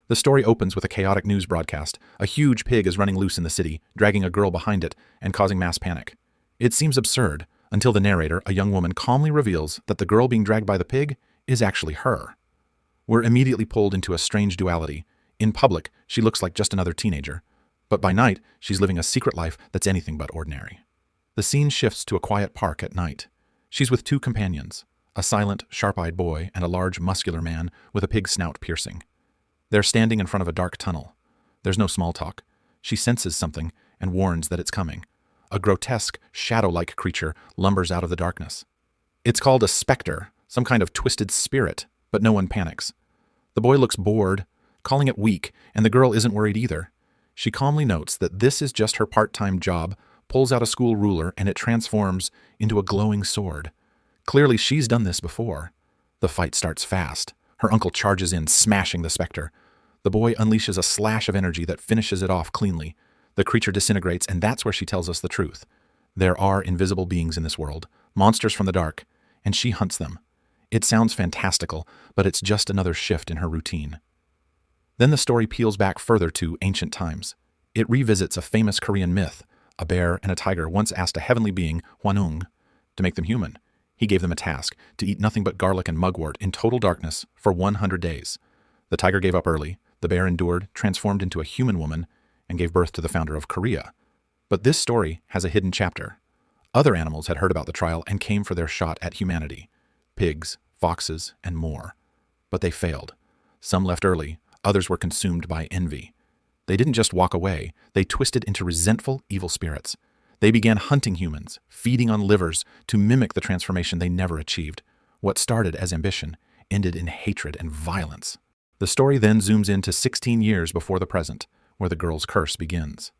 The story opens with a chaotic news broadcast. A huge pig is running loose in the city, dragging a girl behind it and causing mass panic. It seems absurd until the narrator, a young woman, calmly reveals that the girl being dragged by the pig is actually her. We're immediately pulled into a strange duality. In public, she looks like just another teenager, but by night, she's living a secret life that's anything but ordinary. The scene shifts to a quiet park at night. She's with two companions, a silent, sharp-eyed boy and a large, muscular man with a pig snout piercing. They're standing in front of a dark tunnel. There's no small talk. She senses something and warns that it's coming. A grotesque, shadow-like creature lumbers out of the darkness. It's called a specter, some kind of twisted spirit, but no one panics. The boy looks bored, calling it weak, and the girl isn't worried either. She calmly notes that this is just her part-time job, pulls out a school ruler, and it transforms into a glowing sword. Clearly, she's done this before. The fight starts fast. Her uncle charges in, smashing the specter. The boy unleashes a slash of energy that finishes it off cleanly. The creature disintegrates, and that's where she tells us the truth. There are invisible beings in this world, monsters from the dark, and she hunts them. It sounds fantastical, but it's just another shift in her routine. Then the story peels back further to ancient times. It revisits a famous Korean myth. A bear and a tiger once asked a heavenly being, Hwanung, to make them human. He gave them a task, to eat nothing but garlic and mugwort in total darkness for 100 days. The tiger gave up early, the bear endured, transformed into a human woman, and gave birth to the founder of Korea. But this story has a hidden chapter. Other animals had heard about the trial and came for their shot at humanity. Pigs, foxes, and more. But they failed. Some left early, others were consumed by envy. They didn't just walk away, they twisted into resentful, evil spirits. They began hunting humans, feeding on livers to mimic the transformation they never achieved. What started as ambition ended in hatred and violence. The story then zooms into 16 years before the present, where the girl's curse begins.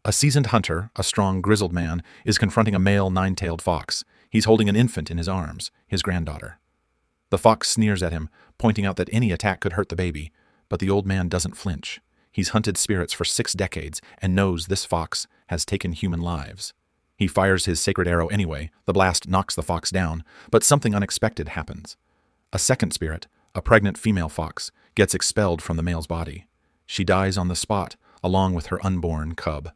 A seasoned hunter, a strong, grizzled man, is confronting a male nine-tailed fox. He's holding an infant in his arms, his granddaughter. The fox sneers at him, pointing out that any attack could hurt the baby, but the old man doesn't flinch. He's hunted spirits for 6 decades and knows this fox has taken human lives. He fires his sacred arrow anyway. The blast knocks the fox down, but something unexpected happens. A second spirit, a pregnant female fox, gets expelled from the male's body. She dies on the spot, along with her unborn cub.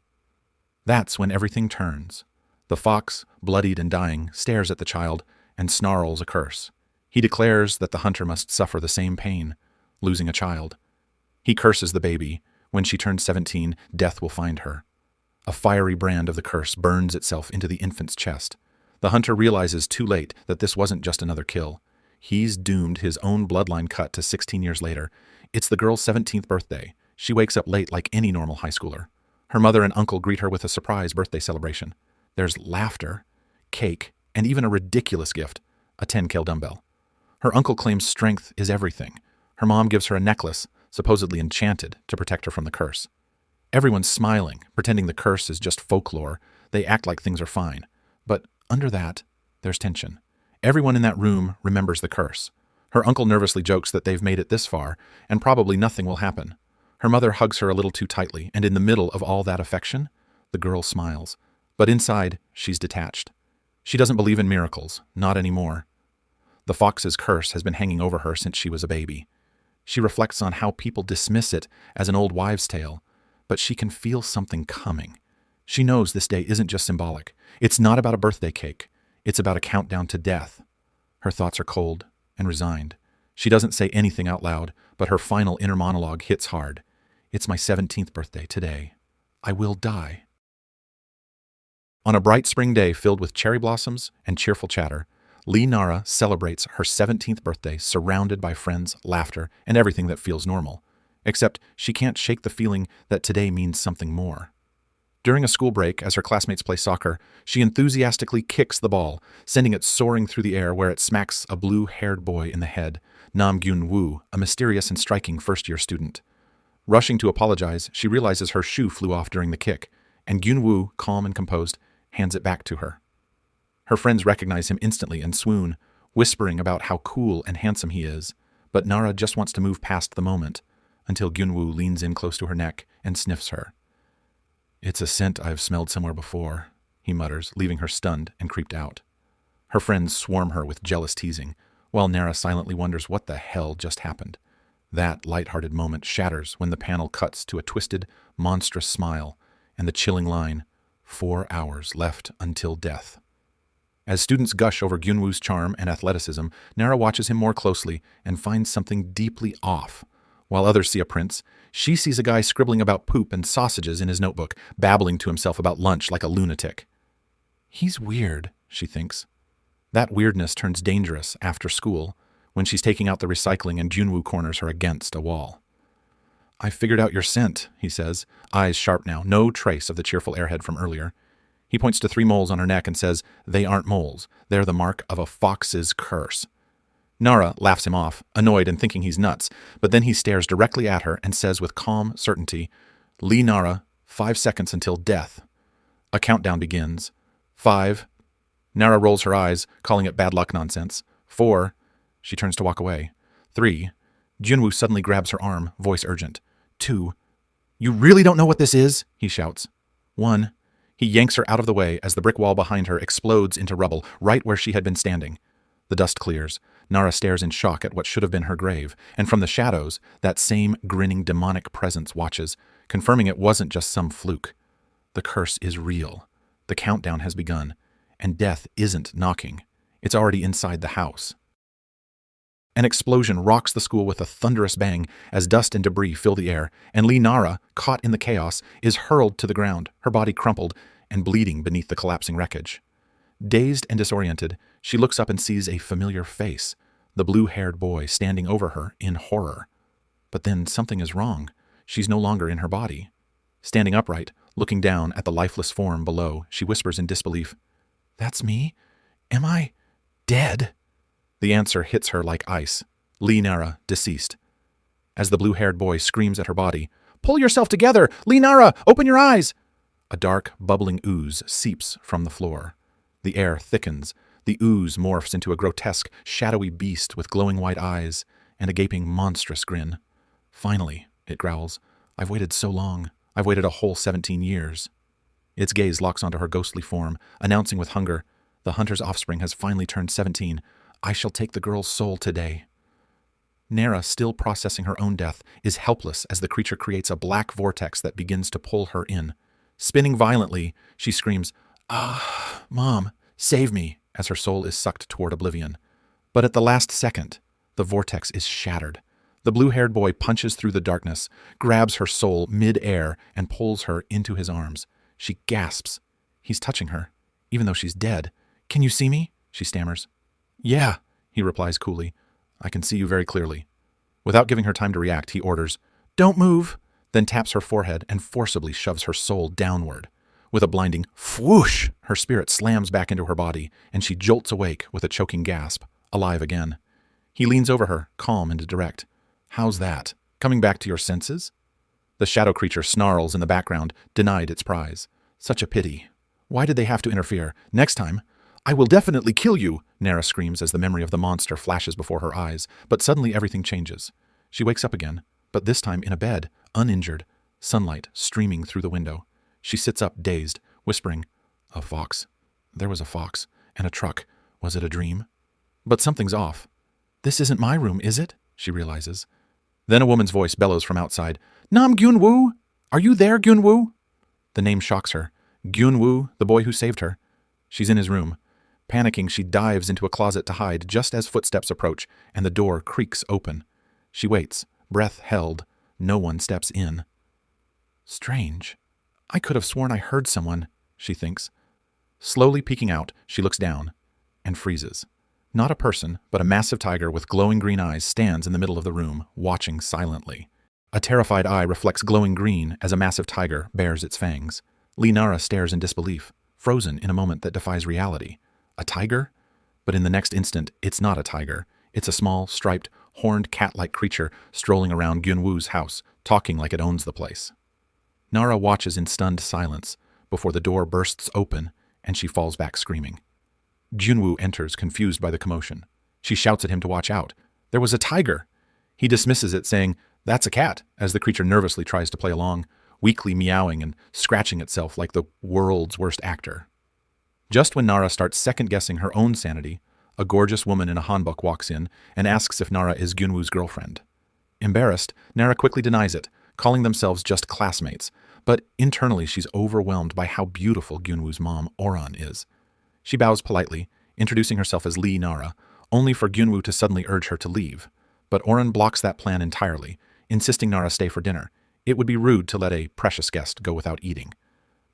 That's when everything turns. The fox, bloodied and dying, stares at the child and snarls a curse. He declares that the hunter must suffer the same pain, losing a child. He curses the baby. When she turns 17, death will find her. A fiery brand of the curse burns itself into the infant's chest. The hunter realizes too late that this wasn't just another kill. He's doomed his own bloodline cut to 16 years later. It's the girl's 17th birthday. She wakes up late like any normal high schooler. Her mother and uncle greet her with a surprise birthday celebration. There's laughter, cake, and even a ridiculous gift, a 10-kilo dumbbell. Her uncle claims strength is everything. Her mom gives her a necklace, supposedly enchanted, to protect her from the curse. Everyone's smiling, pretending the curse is just folklore. They act like things are fine. But under that, there's tension. Everyone in that room remembers the curse. Her uncle nervously jokes that they've made it this far, and probably nothing will happen. Her mother hugs her a little too tightly, and in the middle of all that affection, the girl smiles. But inside, she's detached. She doesn't believe in miracles, not anymore. The fox's curse has been hanging over her since she was a baby. She reflects on how people dismiss it as an old wives' tale, but she can feel something coming. She knows this day isn't just symbolic. It's not about a birthday cake. It's about a countdown to death. Her thoughts are cold and resigned. She doesn't say anything out loud, but her final inner monologue hits hard. It's my 17th birthday today. I will die. On a bright spring day filled with cherry blossoms and cheerful chatter, Lee Nara celebrates her 17th birthday surrounded by friends, laughter, and everything that feels normal. Except she can't shake the feeling that today means something more. During a school break, as her classmates play soccer, she enthusiastically kicks the ball, sending it soaring through the air where it smacks a blue-haired boy in the head, Nam Gyun-woo, a mysterious and striking first-year student. Rushing to apologize, she realizes her shoe flew off during the kick, and Gyun-woo, calm and composed, hands it back to her. Her friends recognize him instantly and swoon, whispering about how cool and handsome he is, but Nara just wants to move past the moment, until Gyun-woo leans in close to her neck and sniffs her. "It's a scent I've smelled somewhere before," he mutters, leaving her stunned and creeped out. Her friends swarm her with jealous teasing, while Nara silently wonders what the hell just happened. That light-hearted moment shatters when the panel cuts to a twisted, monstrous smile and the chilling line, 4 hours left until death. As students gush over Gyunwoo's charm and athleticism, Nara watches him more closely and finds something deeply off. While others see a prince, she sees a guy scribbling about poop and sausages in his notebook, babbling to himself about lunch like a lunatic. He's weird, she thinks. That weirdness turns dangerous after school, when she's taking out the recycling and Gyunwoo corners her against a wall. I figured out your scent, he says, eyes sharp now, no trace of the cheerful airhead from earlier. He points to 3 moles on her neck and says, they aren't moles, they're the mark of a fox's curse. Nara laughs him off, annoyed and thinking he's nuts, but then he stares directly at her and says with calm certainty, Lee Nara, 5 seconds until death. A countdown begins. 5. Nara rolls her eyes, calling it bad luck nonsense. 4. She turns to walk away. 3. Gyunwoo suddenly grabs her arm, voice urgent. 2. You really don't know what this is? He shouts. 1. He yanks her out of the way as the brick wall behind her explodes into rubble, right where she had been standing. The dust clears. Nara stares in shock at what should have been her grave, and from the shadows, that same grinning demonic presence watches, confirming it wasn't just some fluke. The curse is real. The countdown has begun, and death isn't knocking. It's already inside the house. An explosion rocks the school with a thunderous bang as dust and debris fill the air, and Lee Nara, caught in the chaos, is hurled to the ground, her body crumpled and bleeding beneath the collapsing wreckage. Dazed and disoriented, she looks up and sees a familiar face, the blue-haired boy standing over her in horror. But then something is wrong. She's no longer in her body. Standing upright, looking down at the lifeless form below, she whispers in disbelief, "That's me? Am I dead?" The answer hits her like ice. Lee Nara, deceased. As the blue-haired boy screams at her body, "Pull yourself together! Lee Nara, open your eyes!" A dark, bubbling ooze seeps from the floor. The air thickens. The ooze morphs into a grotesque, shadowy beast with glowing white eyes and a gaping, monstrous grin. "Finally," it growls. "I've waited so long. I've waited a whole 17 years. Its gaze locks onto her ghostly form, announcing with hunger, "The hunter's offspring has finally turned 17. I shall take the girl's soul today." Nara, still processing her own death, is helpless as the creature creates a black vortex that begins to pull her in. Spinning violently, she screams, "Ah, Mom, save me," as her soul is sucked toward oblivion. But at the last second, the vortex is shattered. The blue-haired boy punches through the darkness, grabs her soul mid-air, and pulls her into his arms. She gasps. He's touching her, even though she's dead. "Can you see me?" she stammers. "Yeah," he replies coolly. "I can see you very clearly." Without giving her time to react, he orders, "Don't move," then taps her forehead and forcibly shoves her soul downward. With a blinding whoosh, her spirit slams back into her body, and she jolts awake with a choking gasp, alive again. He leans over her, calm and direct. "How's that? Coming back to your senses?" The shadow creature snarls in the background, denied its prize. Such a pity. Why did they have to interfere? Next time, "I will definitely kill you," Nara screams as the memory of the monster flashes before her eyes, but suddenly everything changes. She wakes up again, but this time in a bed, uninjured, sunlight streaming through the window. She sits up, dazed, whispering, "A fox. There was a fox. And a truck. Was it a dream?" But something's off. "This isn't my room, is it?" she realizes. Then a woman's voice bellows from outside, "Nam Gyunwoo! Are you there, Gyunwoo?" The name shocks her. Gyunwoo, the boy who saved her. She's in his room. Panicking, she dives into a closet to hide just as footsteps approach, and the door creaks open. She waits, breath held. No one steps in. Strange. I could have sworn I heard someone, she thinks. Slowly peeking out, she looks down and freezes. Not a person, but a massive tiger with glowing green eyes stands in the middle of the room, watching silently. A terrified eye reflects glowing green as a massive tiger bares its fangs. Lee Nara stares in disbelief, frozen in a moment that defies reality. A tiger? But in the next instant, it's not a tiger. It's a small, striped, horned cat-like creature strolling around Gyunwoo's house, talking like it owns the place. Nara watches in stunned silence before the door bursts open and she falls back screaming. Gyunwoo enters, confused by the commotion. She shouts at him to watch out. There was a tiger. He dismisses it, saying, "That's a cat," as the creature nervously tries to play along, weakly meowing and scratching itself like the world's worst actor. Just when Nara starts second-guessing her own sanity, a gorgeous woman in a hanbok walks in and asks if Nara is Gyunwoo's girlfriend. Embarrassed, Nara quickly denies it, calling themselves just classmates, but internally she's overwhelmed by how beautiful Gyunwoo's mom, Oran, is. She bows politely, introducing herself as Lee Nara, only for Gyunwoo to suddenly urge her to leave. But Oran blocks that plan entirely, insisting Nara stay for dinner. It would be rude to let a precious guest go without eating.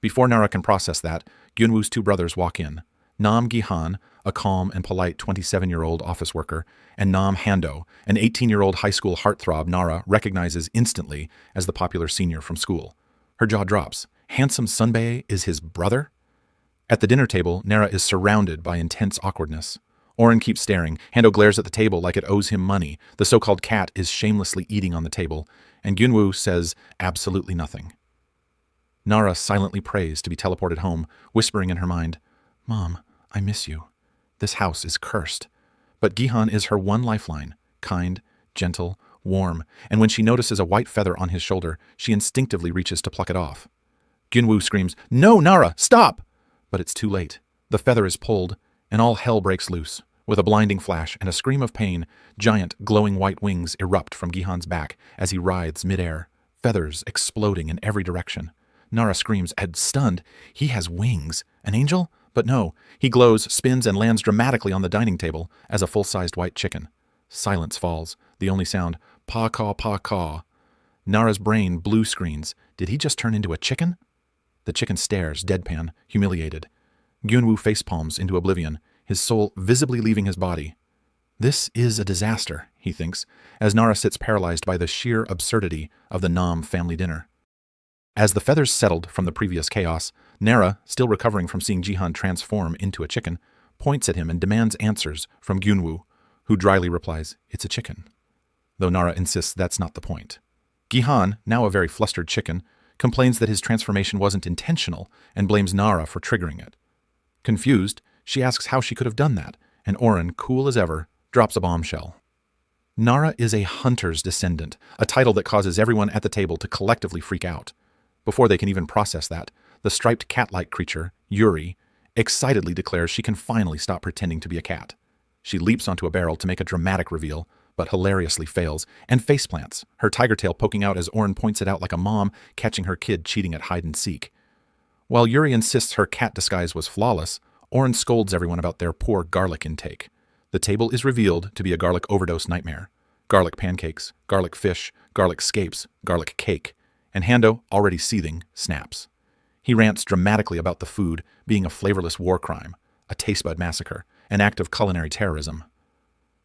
Before Nara can process that, Gyunwoo's two brothers walk in. Nam Gi-han, a calm and polite 27-year-old office worker, and Nam Hando, an 18-year-old high school heartthrob Nara recognizes instantly as the popular senior from school. Her jaw drops. Handsome Sunbae is his brother? At the dinner table, Nara is surrounded by intense awkwardness. Oren keeps staring. Hando glares at the table like it owes him money. The so-called cat is shamelessly eating on the table, and Gyunwoo says absolutely nothing. Nara silently prays to be teleported home, whispering in her mind, "Mom, I miss you. This house is cursed." But Gi-han is her one lifeline, kind, gentle, warm, and when she notices a white feather on his shoulder, she instinctively reaches to pluck it off. Gyunwoo screams, "No, Nara, stop!" But it's too late. The feather is pulled, and all hell breaks loose. With a blinding flash and a scream of pain, giant, glowing white wings erupt from Gi-han's back as he writhes midair, feathers exploding in every direction. Nara screams, and stunned, he has wings. An angel? But no, he glows, spins, and lands dramatically on the dining table as a full-sized white chicken. Silence falls, the only sound, pa-caw, pa-caw. Nara's brain blue screens. Did he just turn into a chicken? The chicken stares, deadpan, humiliated. Gyunwoo facepalms into oblivion, his soul visibly leaving his body. This is a disaster, he thinks, as Nara sits paralyzed by the sheer absurdity of the Nam family dinner. As the feathers settled from the previous chaos, Nara, still recovering from seeing Gi-han transform into a chicken, points at him and demands answers from Gyunwoo, who dryly replies, "It's a chicken," though Nara insists that's not the point. Gi-han, now a very flustered chicken, complains that his transformation wasn't intentional and blames Nara for triggering it. Confused, she asks how she could have done that, and Oren, cool as ever, drops a bombshell. Nara is a hunter's descendant, a title that causes everyone at the table to collectively freak out. Before they can even process that, the striped cat-like creature, Yuri, excitedly declares she can finally stop pretending to be a cat. She leaps onto a barrel to make a dramatic reveal, but hilariously fails, and faceplants, her tiger tail poking out as Oren points it out like a mom catching her kid cheating at hide-and-seek. While Yuri insists her cat disguise was flawless, Oren scolds everyone about their poor garlic intake. The table is revealed to be a garlic overdose nightmare. Garlic pancakes, garlic fish, garlic scapes, garlic cake. And Hando, already seething, snaps. He rants dramatically about the food being a flavorless war crime, a taste bud massacre, an act of culinary terrorism.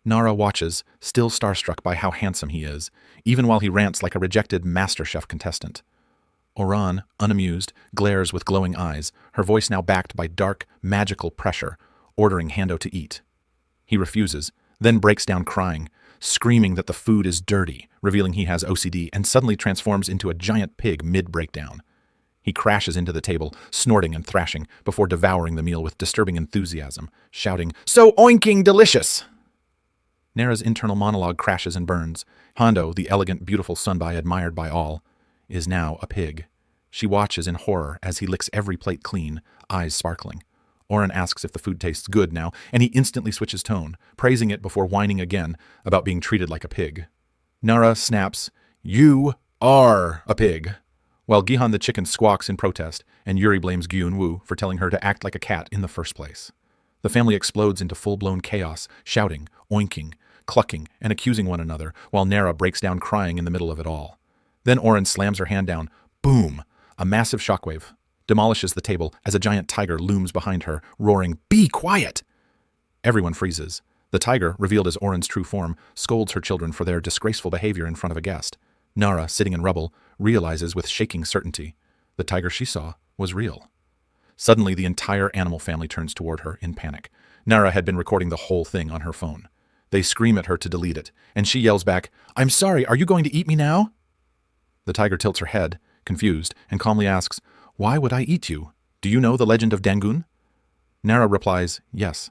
Nara watches, still starstruck by how handsome he is, even while he rants like a rejected MasterChef contestant. Oran, unamused, glares with glowing eyes, her voice now backed by dark, magical pressure, ordering Hando to eat. He refuses, then breaks down crying, screaming that the food is dirty, revealing he has OCD, and suddenly transforms into a giant pig mid-breakdown. He crashes into the table, snorting and thrashing, before devouring the meal with disturbing enthusiasm, shouting, "So oinking delicious!" Nara's internal monologue crashes and burns. Hando, the elegant, beautiful Sunbae admired by all, is now a pig. She watches in horror as he licks every plate clean, eyes sparkling. Oren asks if the food tastes good now, and he instantly switches tone, praising it before whining again about being treated like a pig. Nara snaps, "You are a pig," while Gi-han the chicken squawks in protest, and Yuri blames Gyunwoo for telling her to act like a cat in the first place. The family explodes into full-blown chaos, shouting, oinking, clucking, and accusing one another, while Nara breaks down crying in the middle of it all. Then Oren slams her hand down. Boom! A massive shockwave demolishes the table as a giant tiger looms behind her, roaring, "Be quiet!" Everyone freezes. The tiger, revealed as Oren's true form, scolds her children for their disgraceful behavior in front of a guest. Nara, sitting in rubble, realizes with shaking certainty the tiger she saw was real. Suddenly, the entire animal family turns toward her in panic. Nara had been recording the whole thing on her phone. They scream at her to delete it, and she yells back, "I'm sorry, are you going to eat me now?" The tiger tilts her head, confused, and calmly asks, "Why would I eat you? Do you know the legend of Dangun?" Nara replies, "Yes."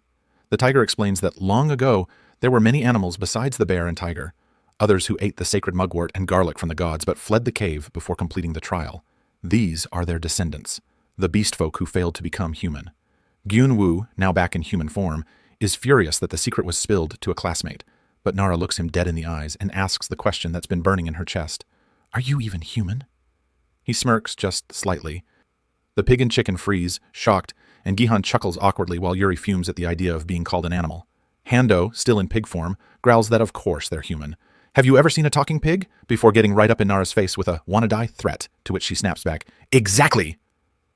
The tiger explains that long ago, there were many animals besides the bear and tiger, others who ate the sacred mugwort and garlic from the gods but fled the cave before completing the trial. These are their descendants, the beast folk who failed to become human. Gyunwoo, now back in human form, is furious that the secret was spilled to a classmate, But Nara looks him dead in the eyes and asks the question that's been burning in her chest. Are you even human? He smirks just slightly. The pig and chicken freeze, shocked, and Gihan chuckles awkwardly while Yuri fumes at the idea of being called an animal. Hando, still in pig form, growls that of course they're human. Have you ever seen a talking pig? Before getting right up in Nara's face with a wanna die threat, to which she snaps back, Exactly!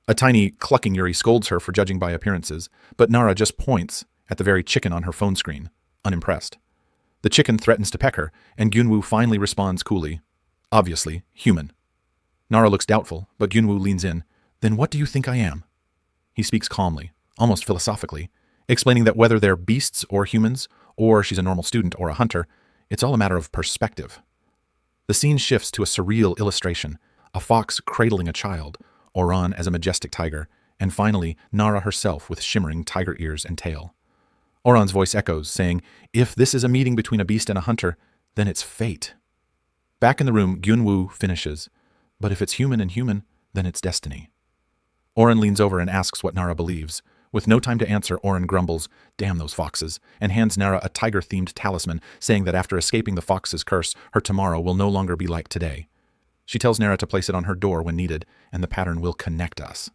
A tiny, clucking Yuri scolds her for judging by appearances, but Nara just points at the very chicken on her phone screen, unimpressed. The chicken threatens to peck her, and Gyunwoo finally responds coolly. Obviously, human. Nara looks doubtful, but Gyunwoo leans in. Then what do you think I am? He speaks calmly, almost philosophically, explaining that whether they're beasts or humans, or she's a normal student or a hunter, it's all a matter of perspective. The scene shifts to a surreal illustration, a fox cradling a child, Oran as a majestic tiger, and finally Nara herself with shimmering tiger ears and tail. Oran's voice echoes, saying, If this is a meeting between a beast and a hunter, then it's fate. Back in the room, Gyunwoo finishes, But if it's human and human, then it's destiny. Oran leans over and asks what Nara believes. With no time to answer, Oran grumbles, Damn those foxes, and hands Nara a tiger-themed talisman, saying that after escaping the fox's curse, her tomorrow will no longer be like today. She tells Nara to place it on her door when needed, and the pattern will connect us.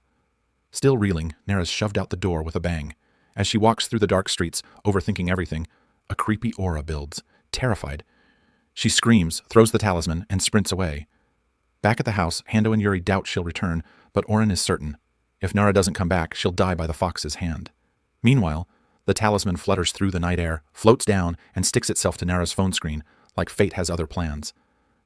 Still reeling, Nara's shoved out the door with a bang. As she walks through the dark streets, overthinking everything, a creepy aura builds. Terrified, she screams, throws the talisman, and sprints away. Back at the house, Hando and Yuri doubt she'll return, but Oran is certain. If Nara doesn't come back, she'll die by the fox's hand. Meanwhile, the talisman flutters through the night air, floats down, and sticks itself to Nara's phone screen, like fate has other plans.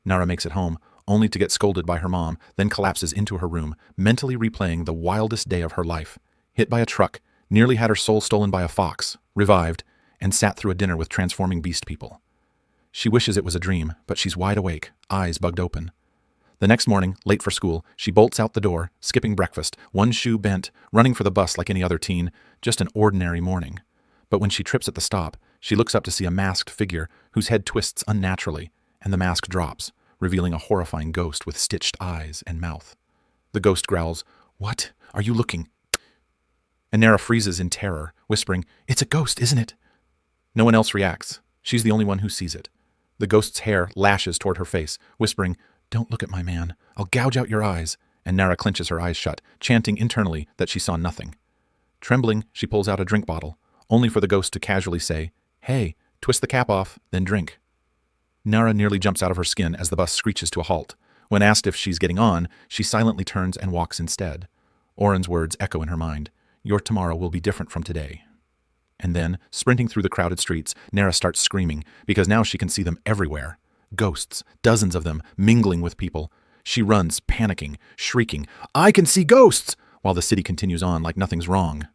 Nara makes it home, only to get scolded by her mom, then collapses into her room, mentally replaying the wildest day of her life. Hit by a truck, nearly had her soul stolen by a fox, revived, and sat through a dinner with transforming beast people. She wishes it was a dream, but she's wide awake, eyes bugged open. The next morning, late for school, she bolts out the door, skipping breakfast, one shoe bent, running for the bus like any other teen, just an ordinary morning. But when she trips at the stop, she looks up to see a masked figure whose head twists unnaturally, and the mask drops, revealing a horrifying ghost with stitched eyes and mouth. The ghost growls, What are you looking? And Nara freezes in terror, whispering, It's a ghost, isn't it? No one else reacts. She's the only one who sees it. The ghost's hair lashes toward her face, whispering, Don't look at my man. I'll gouge out your eyes. And Nara clenches her eyes shut, chanting internally that she saw nothing. Trembling, she pulls out a drink bottle, only for the ghost to casually say, Hey, twist the cap off, then drink. Nara nearly jumps out of her skin as the bus screeches to a halt. When asked if she's getting on, she silently turns and walks instead. Oren's words echo in her mind. Your tomorrow will be different from today. And then, sprinting through the crowded streets, Nara starts screaming, because now she can see them everywhere. Ghosts, dozens of them, mingling with people. She runs, panicking, shrieking, I can see ghosts! While the city continues on like nothing's wrong.